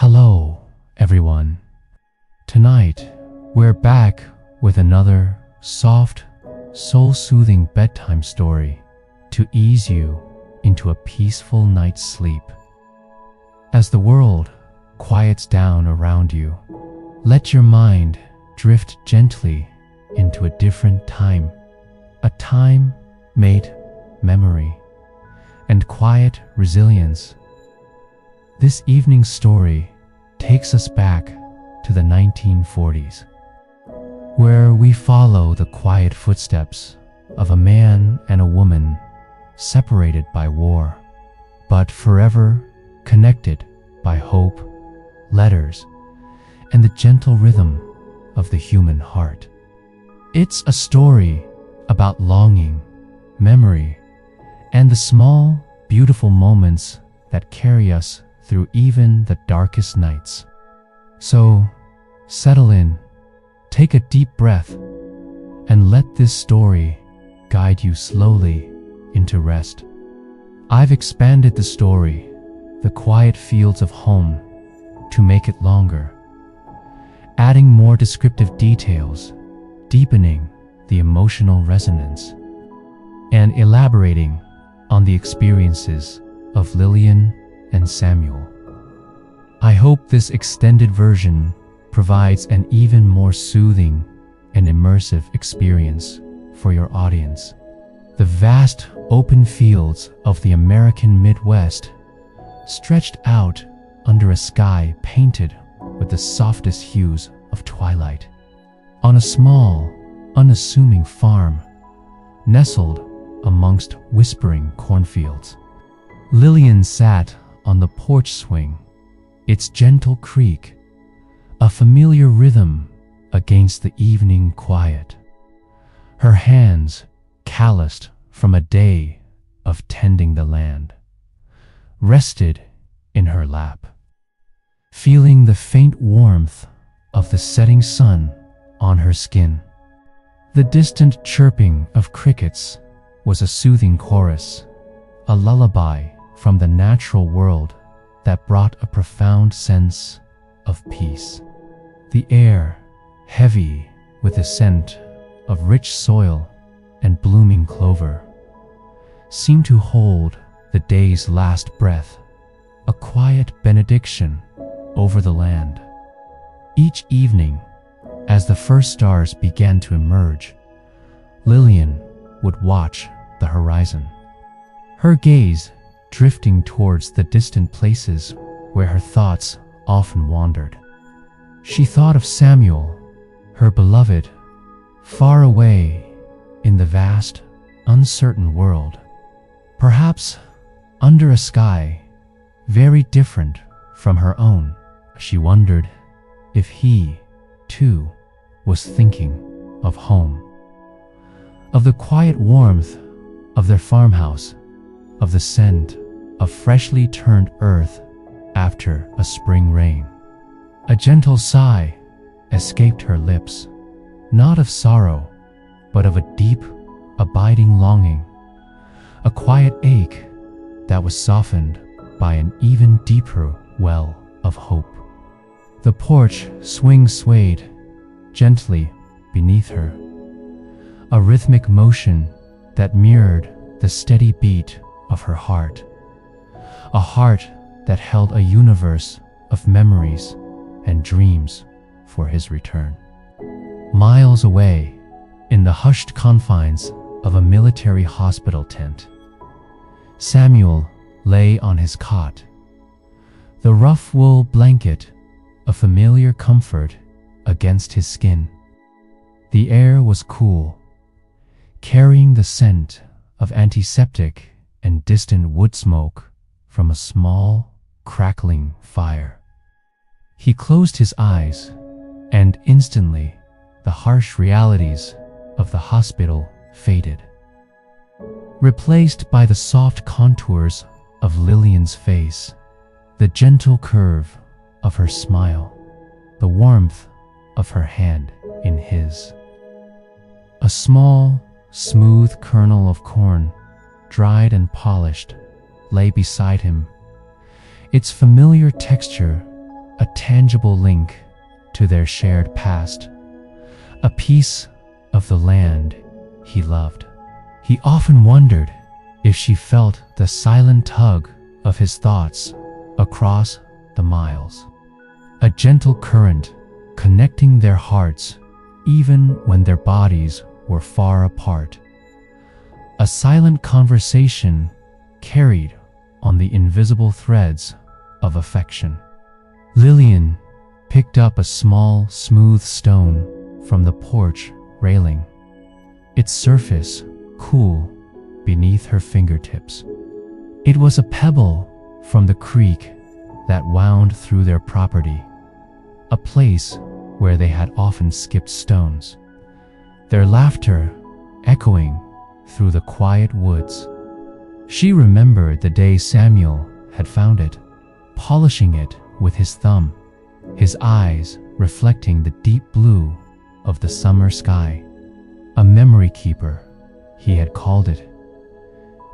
Hello, everyone. Tonight, we're back with another soft, soul-soothing bedtime story to ease you into a peaceful night's sleep. As the world quiets down around you, let your mind drift gently into a different time, a time made memory and quiet resilience. This evening's story takes us back to the 1940s, where we follow the quiet footsteps of a man and a woman separated by war, but forever connected by hope, letters, and the gentle rhythm of the human heart. It's a story about longing, memory, and the small, beautiful moments that carry us through even the darkest nights. So, settle in, take a deep breath, and let this story guide you slowly into rest. I've expanded the story, The Quiet Fields of Home, to make it longer, adding more descriptive details, deepening the emotional resonance, and elaborating on the experiences of Lillian and Samuel. I hope this extended version provides an even more soothing and immersive experience for your audience. The vast open fields of the American Midwest stretched out under a sky painted with the softest hues of twilight. On a small, unassuming farm, nestled amongst whispering cornfields, Lillian sat on the porch swing, its gentle creak, a familiar rhythm against the evening quiet. Her hands, calloused from a day of tending the land, rested in her lap, feeling the faint warmth of the setting sun on her skin. The distant chirping of crickets was a soothing chorus, a lullaby from the natural world that brought a profound sense of peace. The air, heavy with the scent of rich soil and blooming clover, seemed to hold the day's last breath, a quiet benediction over the land. Each evening, as the first stars began to emerge, Lillian would watch the horizon, her gaze drifting towards the distant places where her thoughts often wandered. She thought of Samuel, her beloved, far away in the vast, uncertain world, perhaps under a sky very different from her own. She wondered if he, too, was thinking of home, of the quiet warmth of their farmhouse, of the scent of freshly turned earth after a spring rain. A gentle sigh escaped her lips, not of sorrow, but of a deep, abiding longing, a quiet ache that was softened by an even deeper well of hope. The porch swing swayed gently beneath her, a rhythmic motion that mirrored the steady beat of her heart, a heart that held a universe of memories and dreams for his return. Miles away, in the hushed confines of a military hospital tent, Samuel lay on his cot, the rough wool blanket a familiar comfort against his skin. The air was cool, carrying the scent of antiseptic and distant wood smoke from a small, crackling fire. He closed his eyes, and instantly the harsh realities of the hospital faded, replaced by the soft contours of Lillian's face, the gentle curve of her smile, the warmth of her hand in his. A small, smooth kernel of corn, dried and polished, lay beside him, its familiar texture tangible link to their shared past, a piece of the land he loved. He often wondered if she felt the silent tug of his thoughts across the miles, a gentle current connecting their hearts even when their bodies were far apart, a silent conversation carried on the invisible threads of affection. Lillian picked up a small, smooth stone from the porch railing, its surface cool beneath her fingertips. It was a pebble from the creek that wound through their property, a place where they had often skipped stones, their laughter echoing through the quiet woods. She remembered the day Samuel had found it, polishing it with his thumb, his eyes reflecting the deep blue of the summer sky. A memory keeper, he had called it,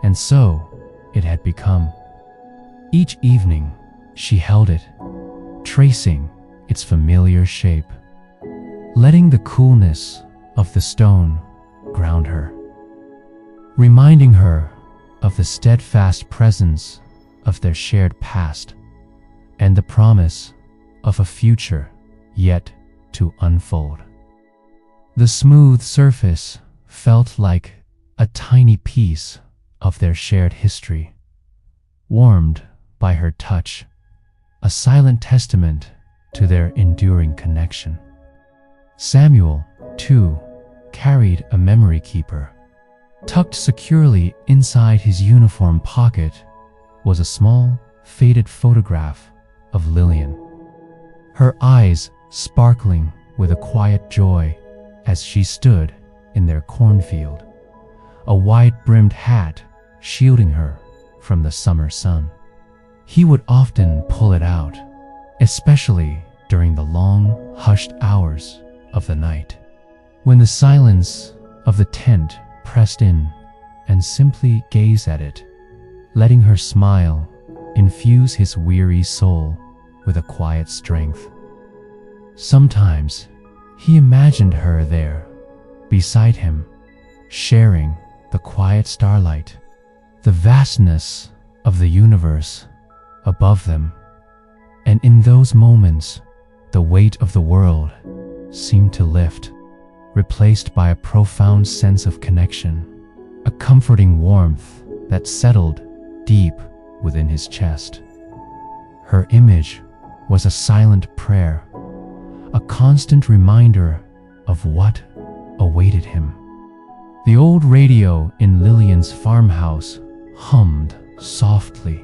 and so it had become. Each evening, she held it, tracing its familiar shape, letting the coolness of the stone ground her, reminding her of the steadfast presence of their shared past and the promise of a future yet to unfold. The smooth surface felt like a tiny piece of their shared history, warmed by her touch, a silent testament to their enduring connection. Samuel, too, carried a memory keeper. Tucked securely inside his uniform pocket was a small, faded photograph of Lillian, her eyes sparkling with a quiet joy as she stood in their cornfield, a wide-brimmed hat shielding her from the summer sun. He would often pull it out, especially during the long, hushed hours of the night, when the silence of the tent pressed in, and simply gaze at it, letting her smile infuse his weary soul with a quiet strength. Sometimes he imagined her there, beside him, sharing the quiet starlight, the vastness of the universe above them, and in those moments, the weight of the world seemed to lift, replaced by a profound sense of connection, a comforting warmth that settled deep within his chest. Her image was a silent prayer, a constant reminder of what awaited him. The old radio in Lillian's farmhouse hummed softly,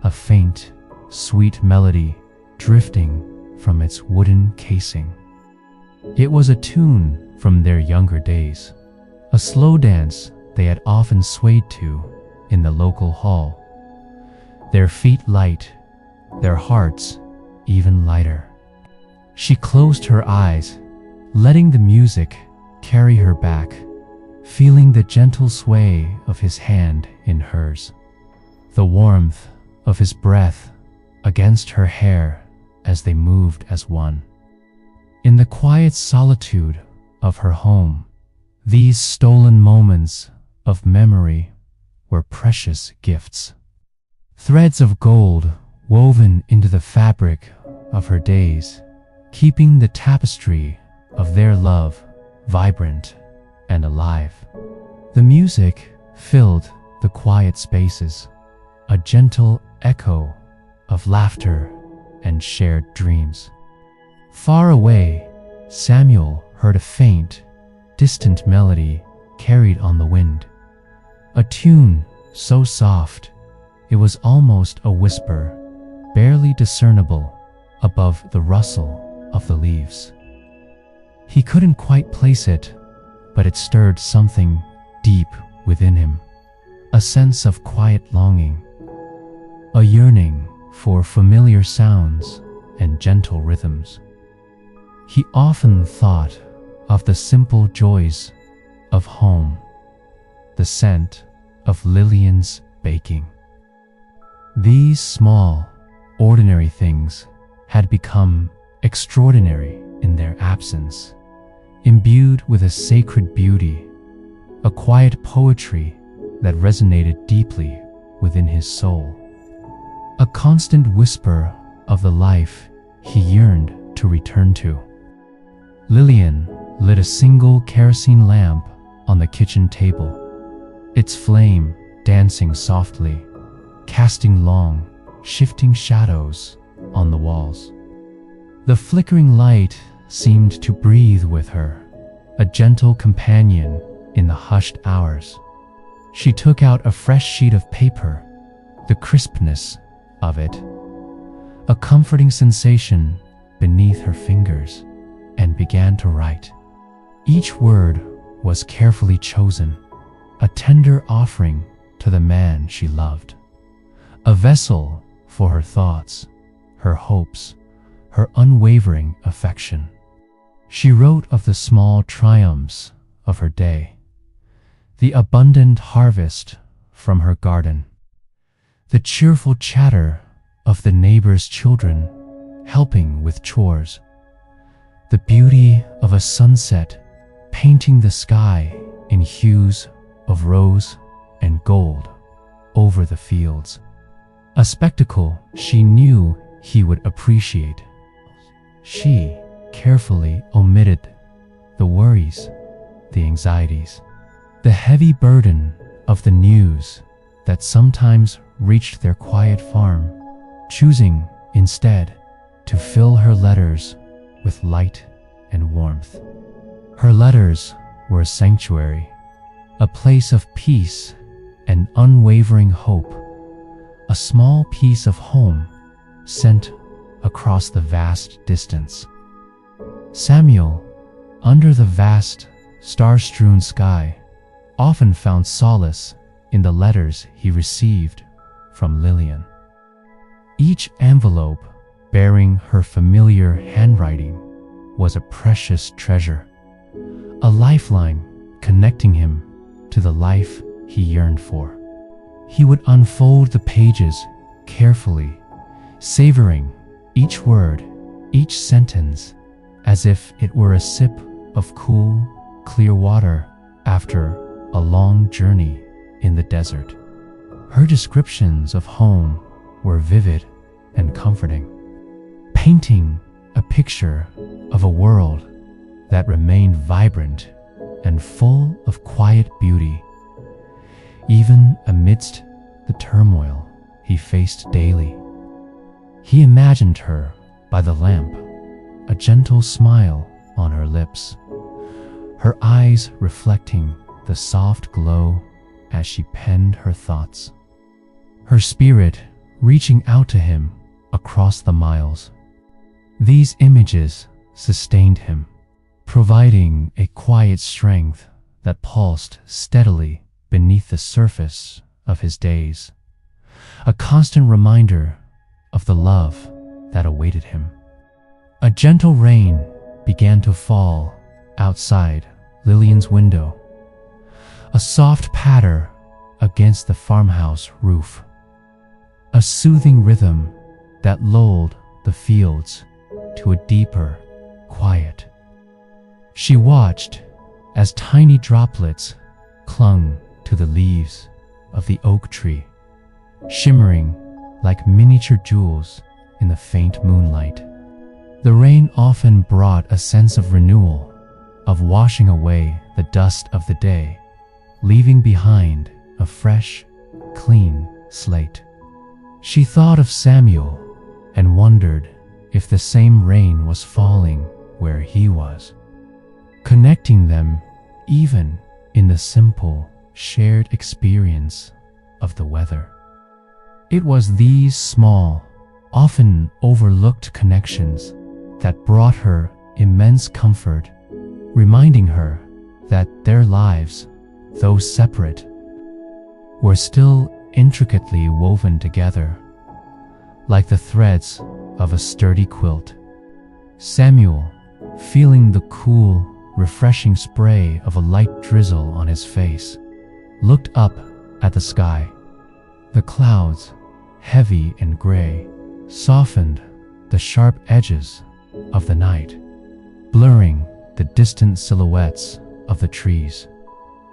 a faint, sweet melody drifting from its wooden casing. It was a tune from their younger days, a slow dance they had often swayed to in the local hall, their feet light, their hearts even lighter. She closed her eyes, letting the music carry her back, feeling the gentle sway of his hand in hers, the warmth of his breath against her hair as they moved as one. In the quiet solitude of her home, these stolen moments of memory were precious gifts, threads of gold woven into the fabric of her days, keeping the tapestry of their love vibrant and alive. The music filled the quiet spaces, a gentle echo of laughter and shared dreams. Far away, Samuel heard a faint, distant melody carried on the wind, a tune so soft it was almost a whisper, barely discernible above the rustle of the leaves. He couldn't quite place it, but it stirred something deep within him, a sense of quiet longing, a yearning for familiar sounds and gentle rhythms. He often thought of the simple joys of home, the scent of Lillian's baking. These small, ordinary things had become extraordinary in their absence, imbued with a sacred beauty, a quiet poetry that resonated deeply within his soul, a constant whisper of the life he yearned to return to. Lillian lit a single kerosene lamp on the kitchen table, its flame dancing softly, casting long, shifting shadows on the walls. The flickering light seemed to breathe with her, a gentle companion in the hushed hours. She took out a fresh sheet of paper, the crispness of it, a comforting sensation beneath her fingers, and began to write. Each word was carefully chosen, a tender offering to the man she loved, a vessel for her thoughts, her hopes, her unwavering affection. She wrote of the small triumphs of her day, the abundant harvest from her garden, the cheerful chatter of the neighbors' children helping with chores, the beauty of a sunset painting the sky in hues of rose and gold over the fields, a spectacle she knew he would appreciate. She carefully omitted the worries, the anxieties, the heavy burden of the news that sometimes reached their quiet farm, choosing instead to fill her letters with light and warmth. Her letters were a sanctuary, a place of peace and unwavering hope, a small piece of home sent across the vast distance. Samuel, under the vast, star-strewn sky, often found solace in the letters he received from Lillian. Each envelope bearing her familiar handwriting was a precious treasure, a lifeline connecting him to the life he yearned for. He would unfold the pages carefully, savoring each word, each sentence, as if it were a sip of cool, clear water after a long journey in the desert. Her descriptions of home were vivid and comforting, painting a picture of a world that remained vibrant and full of quiet beauty, even amidst the turmoil he faced daily. He imagined her by the lamp, a gentle smile on her lips, her eyes reflecting the soft glow as she penned her thoughts, her spirit reaching out to him across the miles. These images sustained him, providing a quiet strength that pulsed steadily beneath the surface of his days, a constant reminder of the love that awaited him. A gentle rain began to fall outside Lillian's window, a soft patter against the farmhouse roof, a soothing rhythm that lulled the fields to a deeper quiet. She watched as tiny droplets clung to the leaves of the oak tree, shimmering like miniature jewels in the faint moonlight. The rain often brought a sense of renewal, of washing away the dust of the day, leaving behind a fresh, clean slate. She thought of Samuel and wondered if the same rain was falling where he was, connecting them even in the simple, shared experience of the weather. It was these small, often overlooked connections that brought her immense comfort, reminding her that their lives, though separate, were still intricately woven together, like the threads of a sturdy quilt. Samuel, feeling the cool, refreshing spray of a light drizzle on his face, looked up at the sky. The clouds, heavy and gray, softened the sharp edges of the night, blurring the distant silhouettes of the trees.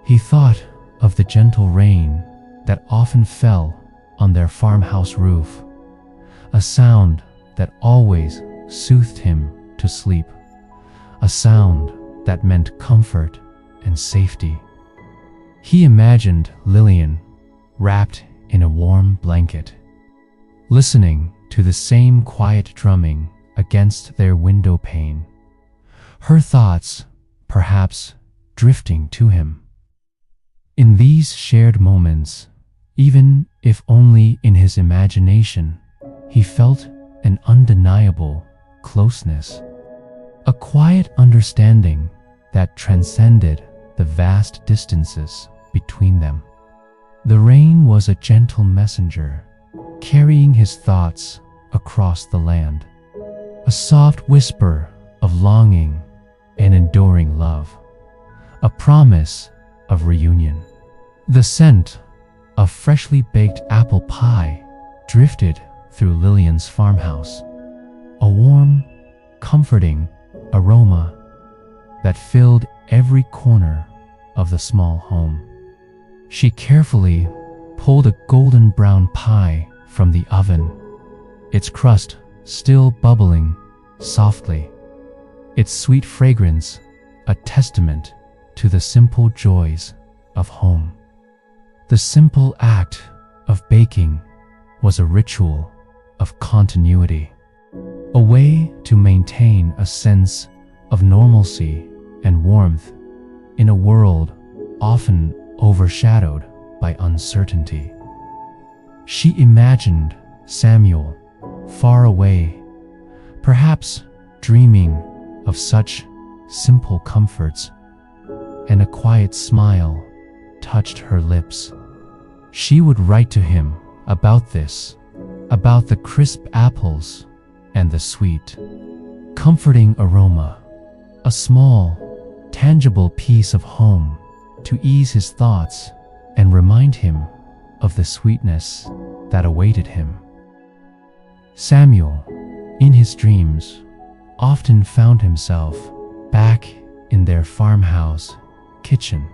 He thought of the gentle rain that often fell on their farmhouse roof, a sound that always soothed him to sleep, a sound that meant comfort and safety. He imagined Lillian wrapped in a warm blanket, listening to the same quiet drumming against their window pane, her thoughts perhaps drifting to him. In these shared moments, even if only in his imagination, he felt an undeniable closeness, a quiet understanding that transcended the vast distances between them. The rain was a gentle messenger, carrying his thoughts across the land, a soft whisper of longing and enduring love, a promise of reunion. The scent of freshly baked apple pie drifted through Lillian's farmhouse, a warm, comforting aroma that filled every corner of the small home. She carefully pulled a golden brown pie from the oven, its crust still bubbling softly, its sweet fragrance a testament to the simple joys of home. The simple act of baking was a ritual of continuity, a way to maintain a sense of normalcy and warmth in a world often overshadowed by uncertainty. She imagined Samuel far away, perhaps dreaming of such simple comforts, and a quiet smile touched her lips. She would write to him about this, about the crisp apples and the sweet, comforting aroma, a small, tangible piece of home to ease his thoughts and remind him of the sweetness that awaited him. Samuel, in his dreams, often found himself back in their farmhouse kitchen,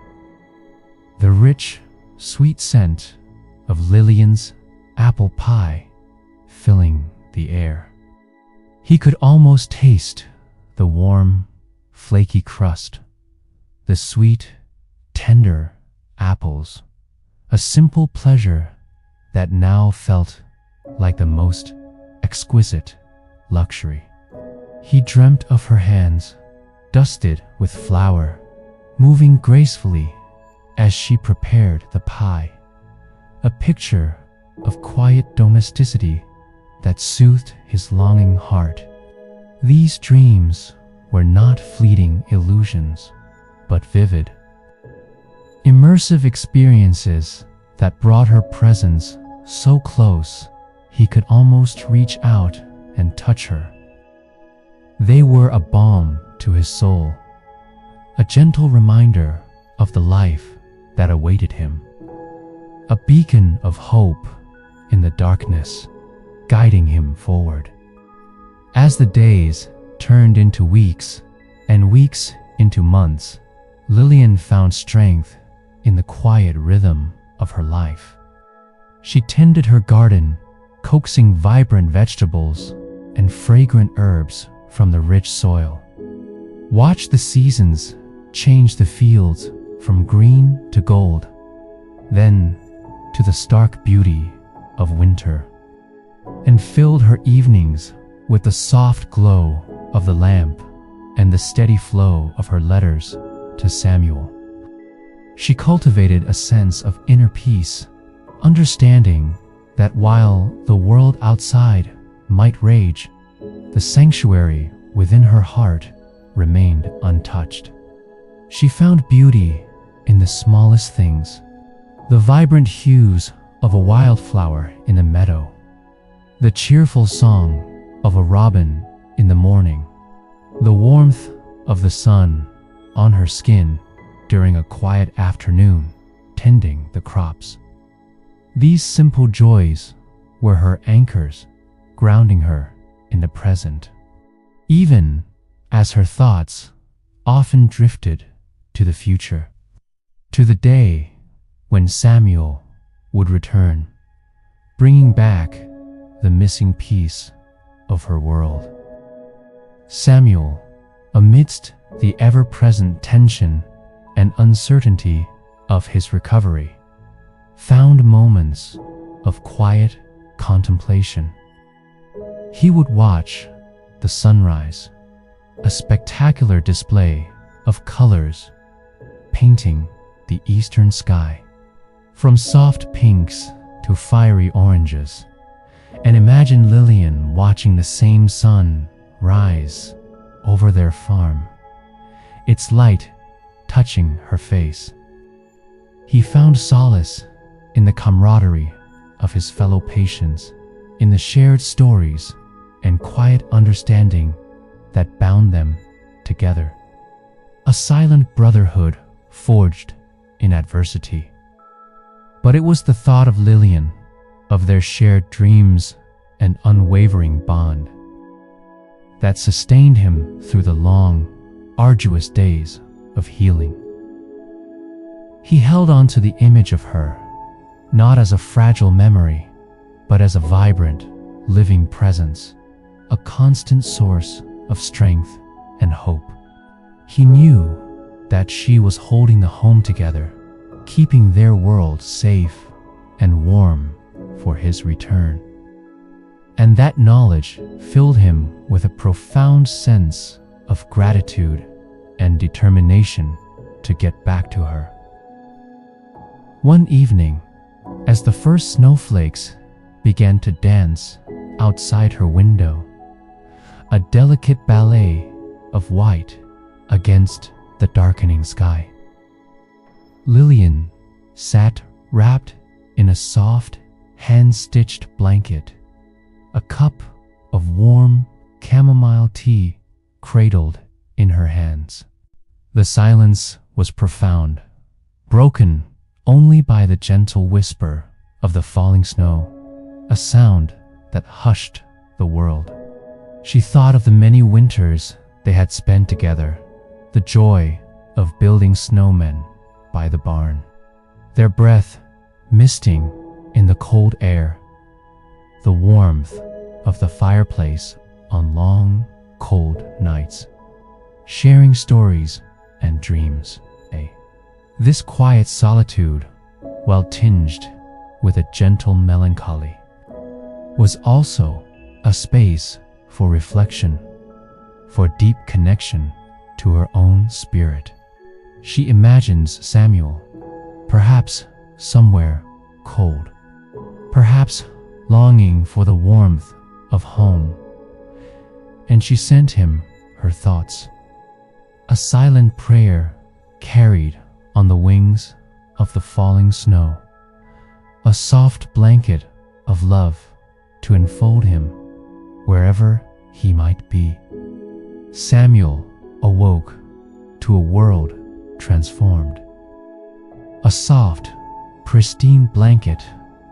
the rich, sweet scent of Lillian's apple pie filling the air. He could almost taste the warm, flaky crust, the sweet, tender apples, a simple pleasure that now felt like the most exquisite luxury. He dreamt of her hands, dusted with flour, moving gracefully as she prepared the pie, a picture of quiet domesticity that soothed his longing heart. These dreams were not fleeting illusions, but vivid, immersive experiences that brought her presence so close he could almost reach out and touch her. They were a balm to his soul, a gentle reminder of the life that awaited him, a beacon of hope in the darkness, guiding him forward. As the days turned into weeks and weeks into months, Lillian found strength in the quiet rhythm of her life. She tended her garden, coaxing vibrant vegetables and fragrant herbs from the rich soil. Watched the seasons change the fields from green to gold, then to the stark beauty of winter, and filled her evenings with the soft glow of the lamp and the steady flow of her letters to Samuel. She cultivated a sense of inner peace, understanding that while the world outside might rage, the sanctuary within her heart remained untouched. She found beauty in the smallest things, the vibrant hues of a wildflower in a meadow, the cheerful song of a robin in the morning, the warmth of the sun on her skin during a quiet afternoon tending the crops. These simple joys were her anchors, grounding her in the present, even as her thoughts often drifted to the future, to the day when Samuel would return, bringing back the missing piece of her world. Samuel, amidst the ever-present tension and uncertainty of his recovery, found moments of quiet contemplation. He would watch the sunrise, a spectacular display of colors painting the eastern sky, from soft pinks to fiery oranges, and imagine Lillian watching the same sun rise over their farm, its light touching her face. He found solace in the camaraderie of his fellow patients, in the shared stories and quiet understanding that bound them together. A silent brotherhood forged in adversity. But it was the thought of Lillian, of their shared dreams and unwavering bond, that sustained him through the long, arduous days of healing. He held on to the image of her, not as a fragile memory, but as a vibrant, living presence, a constant source of strength and hope. He knew that she was holding the home together, keeping their world safe and warm for his return. And that knowledge filled him with a profound sense of gratitude and determination to get back to her. One evening, as the first snowflakes began to dance outside her window, a delicate ballet of white against the darkening sky, Lillian sat wrapped in a soft, hand-stitched blanket, a cup of warm chamomile tea cradled in her hands. The silence was profound, broken only by the gentle whisper of the falling snow, a sound that hushed the world. She thought of the many winters they had spent together, the joy of building snowmen by the barn, their breath misting in the cold air, the warmth of the fireplace on long, cold nights, sharing stories and dreams. This quiet solitude, while tinged with a gentle melancholy, was also a space for reflection, for deep connection to her own spirit. She imagines Samuel, perhaps somewhere cold, perhaps longing for the warmth of home, and she sent him her thoughts, a silent prayer carried on the wings of the falling snow, a soft blanket of love to enfold him wherever he might be. Samuel awoke to a world transformed. A soft, pristine blanket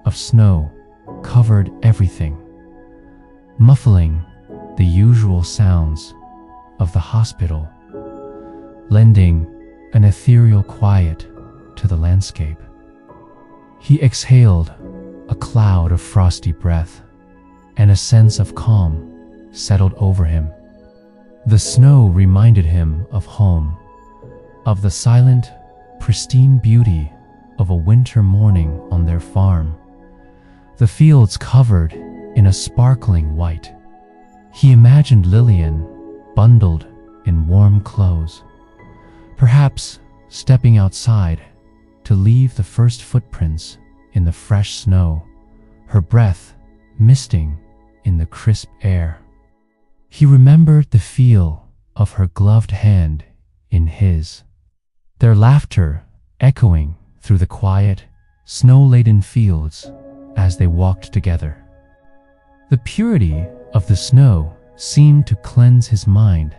of snow covered everything, muffling the usual sounds of the hospital, lending an ethereal quiet to the landscape. He exhaled a cloud of frosty breath, and a sense of calm settled over him. The snow reminded him of home, of the silent, pristine beauty of a winter morning on their farm, the fields covered in a sparkling white. He imagined Lillian bundled in warm clothes, perhaps stepping outside to leave the first footprints in the fresh snow, her breath misting in the crisp air. He remembered the feel of her gloved hand in his, their laughter echoing through the quiet, snow-laden fields as they walked together. The purity of the snow seemed to cleanse his mind,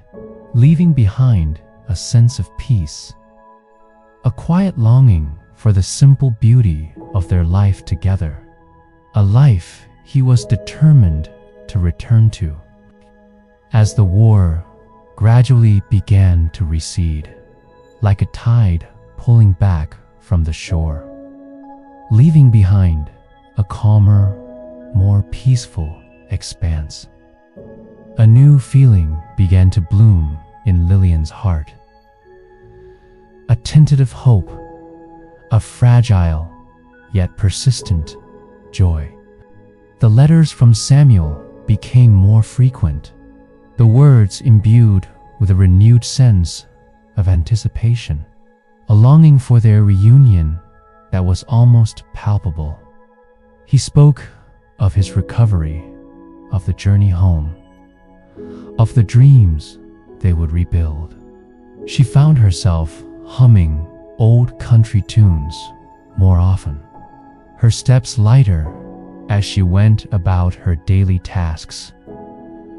leaving behind a sense of peace, a quiet longing for the simple beauty of their life together, a life he was determined to return to. as the war gradually began to recede, like a tide pulling back from the shore, leaving behind a calmer, more peaceful expanse. A new feeling began to bloom in Lillian's heart. A tentative hope, a fragile yet persistent joy. The letters from Samuel became more frequent, the words imbued with a renewed sense of anticipation, a longing for their reunion that was almost palpable. He spoke of his recovery, of the journey home, of the dreams they would rebuild. She found herself humming old country tunes more often, her steps lighter as she went about her daily tasks,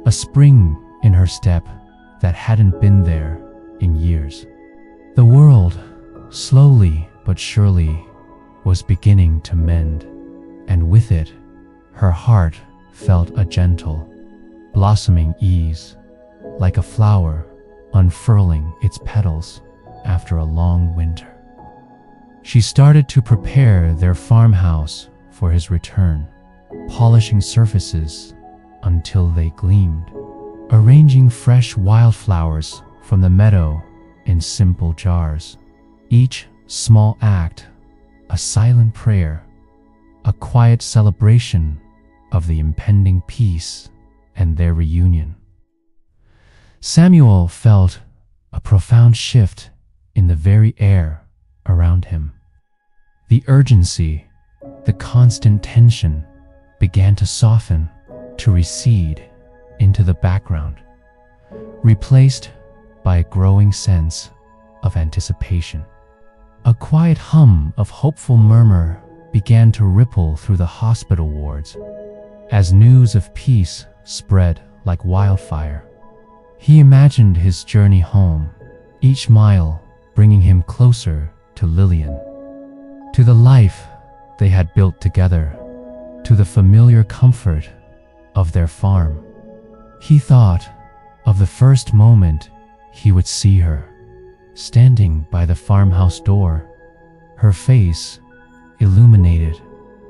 a spring in her step that hadn't been there in years. The world, slowly but surely, was beginning to mend, and with it, her heart felt a gentle, blossoming ease, like a flower unfurling its petals after a long winter. She started to prepare their farmhouse for his return, polishing surfaces until they gleamed, arranging fresh wildflowers from the meadow in simple jars. Each small act, a silent prayer, a quiet celebration of the impending peace and their reunion. Samuel felt a profound shift in the very air around him. The urgency, the constant tension began to soften, to recede into the background, replaced by a growing sense of anticipation. A quiet hum of hopeful murmur began to ripple through the hospital wards as news of peace spread like wildfire. He imagined his journey home, each mile bringing him closer to Lillian, to the life they had built together, to the familiar comfort of their farm. He thought of the first moment he would see her, standing by the farmhouse door, her face illuminated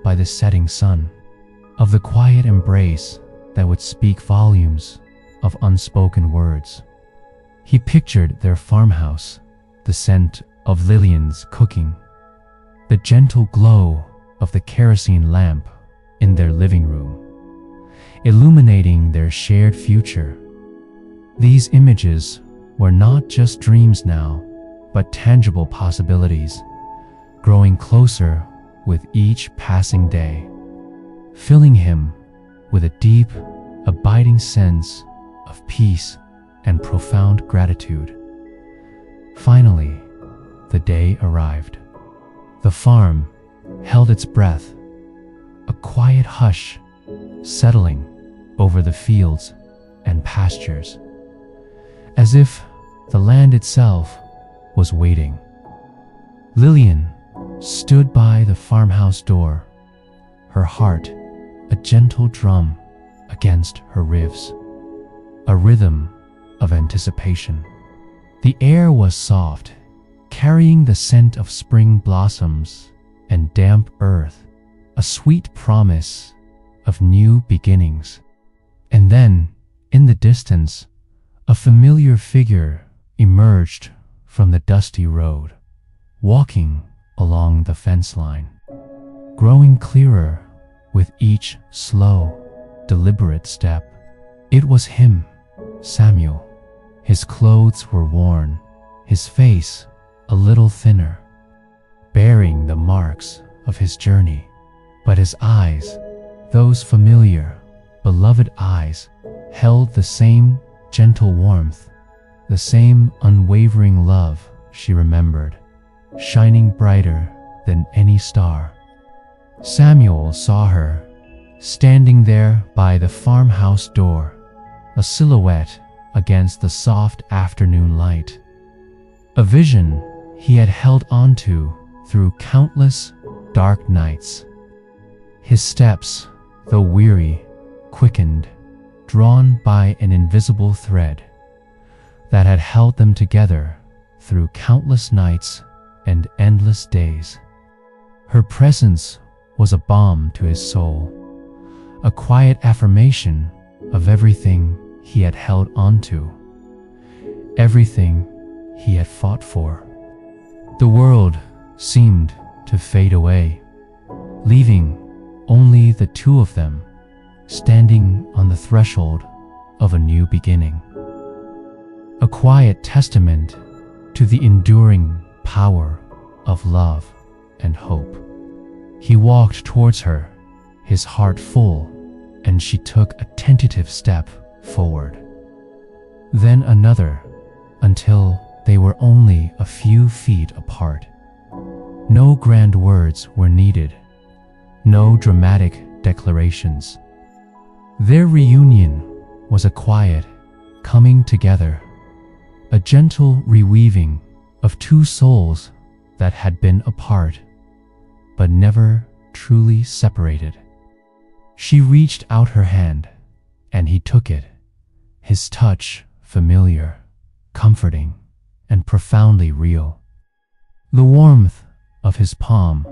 by the setting sun, of the quiet embrace that would speak volumes of unspoken words. He pictured their farmhouse, the scent of Lillian's cooking, the gentle glow of the kerosene lamp in their living room, illuminating their shared future. These images were not just dreams now, but tangible possibilities, growing closer with each passing day, filling him with a deep, abiding sense of peace and profound gratitude. Finally, the day arrived. The farm held its breath, a quiet hush settling over the fields and pastures, as if the land itself was waiting. Lillian stood by the farmhouse door, her heart a gentle drum against her ribs, a rhythm of anticipation. The air was soft, carrying the scent of spring blossoms and damp earth, a sweet promise of new beginnings. And then, in the distance, a familiar figure emerged from the dusty road, walking along the fence line, growing clearer with each slow, deliberate step. It was him, Samuel. His clothes were worn, his face a little thinner, bearing the marks of his journey. But his eyes, those familiar, beloved eyes, held the same gentle warmth, the same unwavering love she remembered, shining brighter than any star. Samuel saw her, standing there by the farmhouse door, a silhouette against the soft afternoon light. A vision he had held onto through countless dark nights. His steps, though weary, quickened, drawn by an invisible thread that had held them together through countless nights and endless days. Her presence was a balm to his soul, a quiet affirmation of everything he had held onto, everything he had fought for. The world seemed to fade away, leaving only the two of them standing on the threshold of a new beginning. A quiet testament to the enduring power of love and hope. He walked towards her, his heart full, and she took a tentative step forward. Then another, until they were only a few feet apart. No grand words were needed, no dramatic declarations. Their reunion was a quiet coming together, a gentle reweaving of two souls that had been apart, but never truly separated. She reached out her hand, and he took it, his touch familiar, comforting, and profoundly real. The warmth of his palm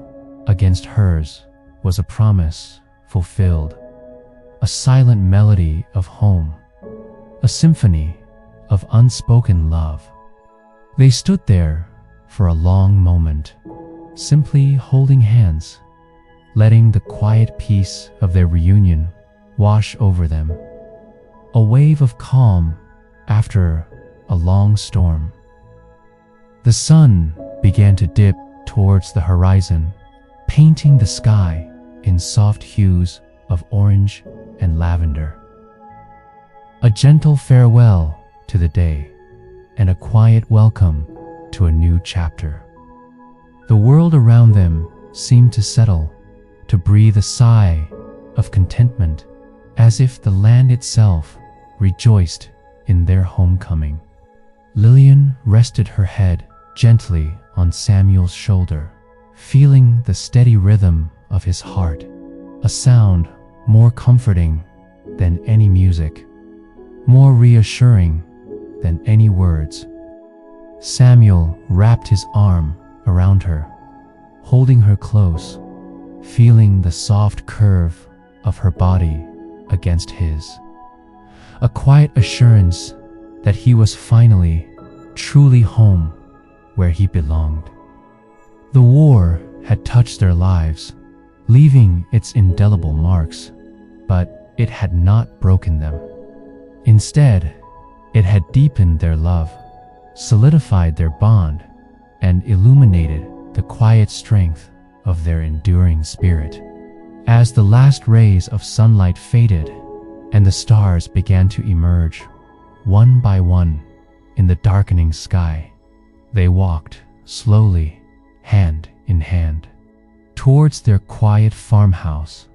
against hers was a promise fulfilled, a silent melody of home, a symphony of unspoken love. They stood there for a long moment, simply holding hands, letting the quiet peace of their reunion wash over them, a wave of calm after a long storm. The sun began to dip towards the horizon, painting the sky in soft hues of orange and lavender. A gentle farewell to the day and a quiet welcome to a new chapter. The world around them seemed to settle, to breathe a sigh of contentment, as if the land itself rejoiced in their homecoming. Lillian rested her head gently on Samuel's shoulder, feeling the steady rhythm of his heart, a sound more comforting than any music, more reassuring than any words. Samuel wrapped his arm around her, holding her close, feeling the soft curve of her body against his, a quiet assurance that he was finally, truly home where he belonged. The war had touched their lives, leaving its indelible marks, but it had not broken them. Instead, it had deepened their love, solidified their bond, and illuminated the quiet strength of their enduring spirit. As the last rays of sunlight faded and the stars began to emerge, one by one, in the darkening sky, they walked slowly, hand in hand, towards their quiet farmhouse,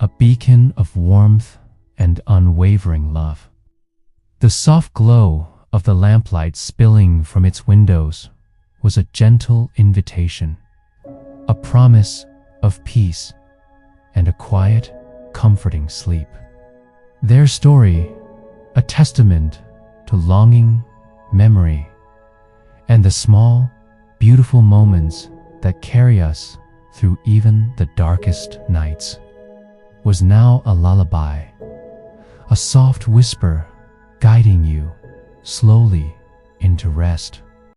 a beacon of warmth and unwavering love. The soft glow of the lamplight spilling from its windows was a gentle invitation, a promise of peace and a quiet, comforting sleep. Their story, a testament to longing, memory, and the small, beautiful moments that carry us through even the darkest nights, was now a lullaby, a soft whisper guiding you slowly into rest.